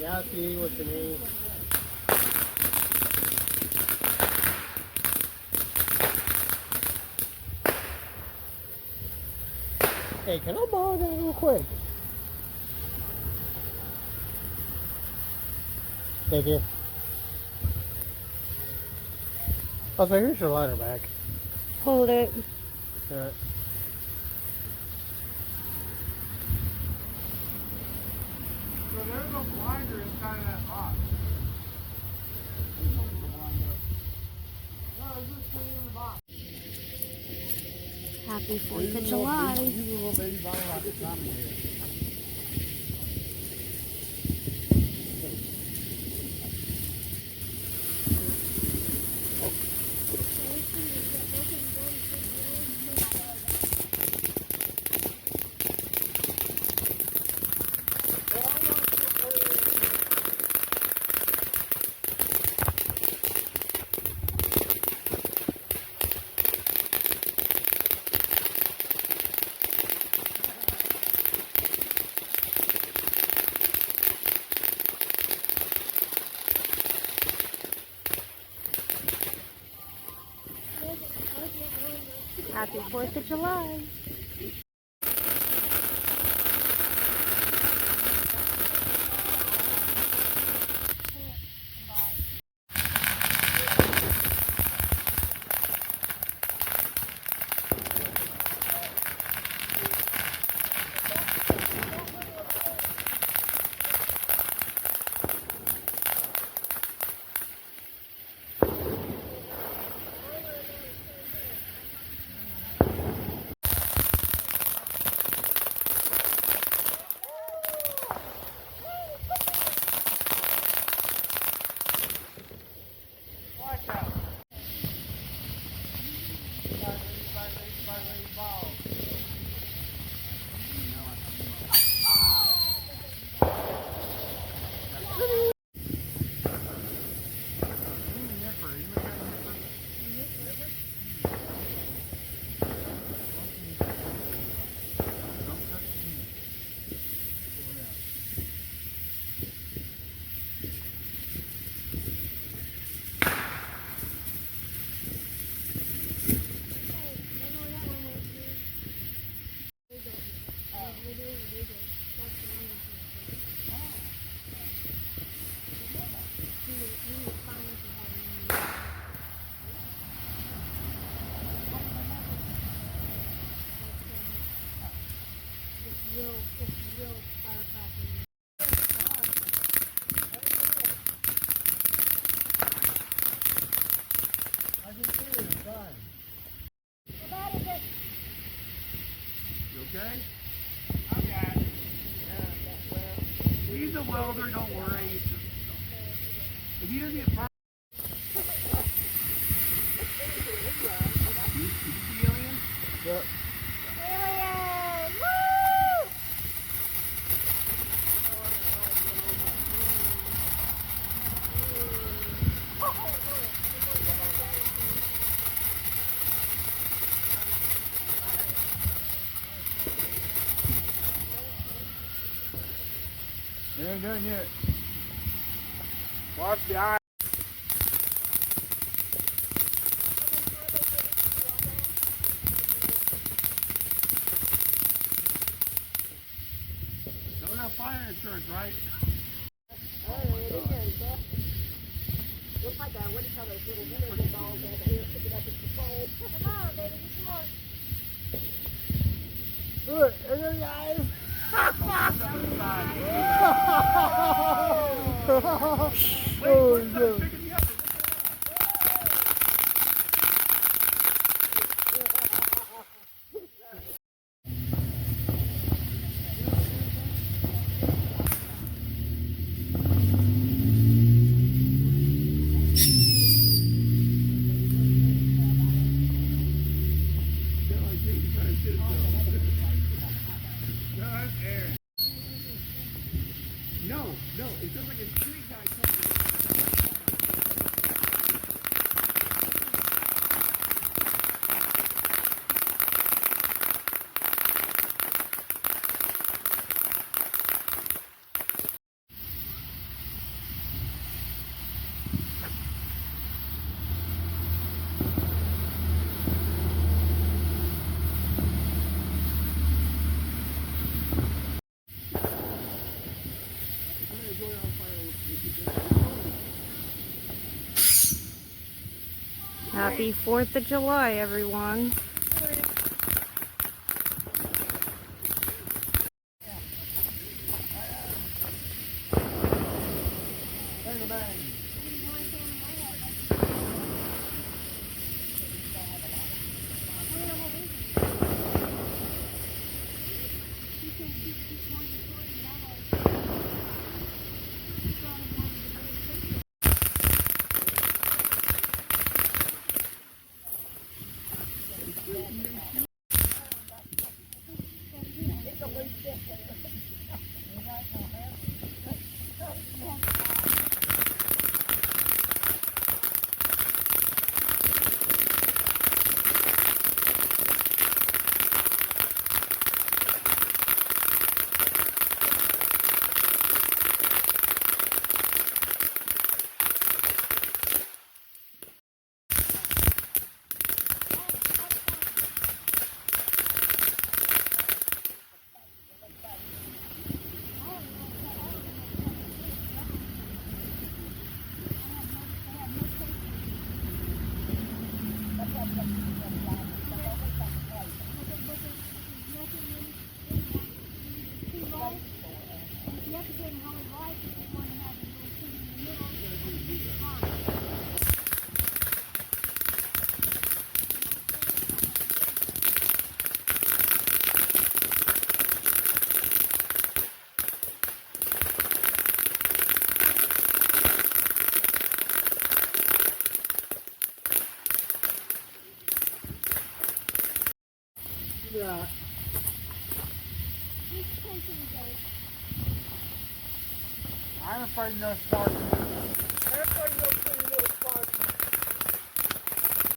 Yeah, I see what you mean. Hey, can I borrow that real quick? Thank you. Oh, so here's your lighter back. Hold it. All right. So there's a blinder inside of that box. No, it's just sitting in the box. Happy 4th of July. Use a little baby bottle rocket time here. Happy 4th of July. Watch out. You okay? Okay. He's a welder, don't worry. If he doesn't get burned. You see the alien? Yep. Alien! Woo! It ain't done yet. Watch the eye. Don't have fire insurance, right? Looks like what do you call those little mineral balls over here? Pick it up at the pole. Come on, baby, get some more. Look, there you guys. Oh, no. No, it feels like a street guy coming. Happy 4th of July, everyone. Yeah. I'm afraid no spark. I'm afraid no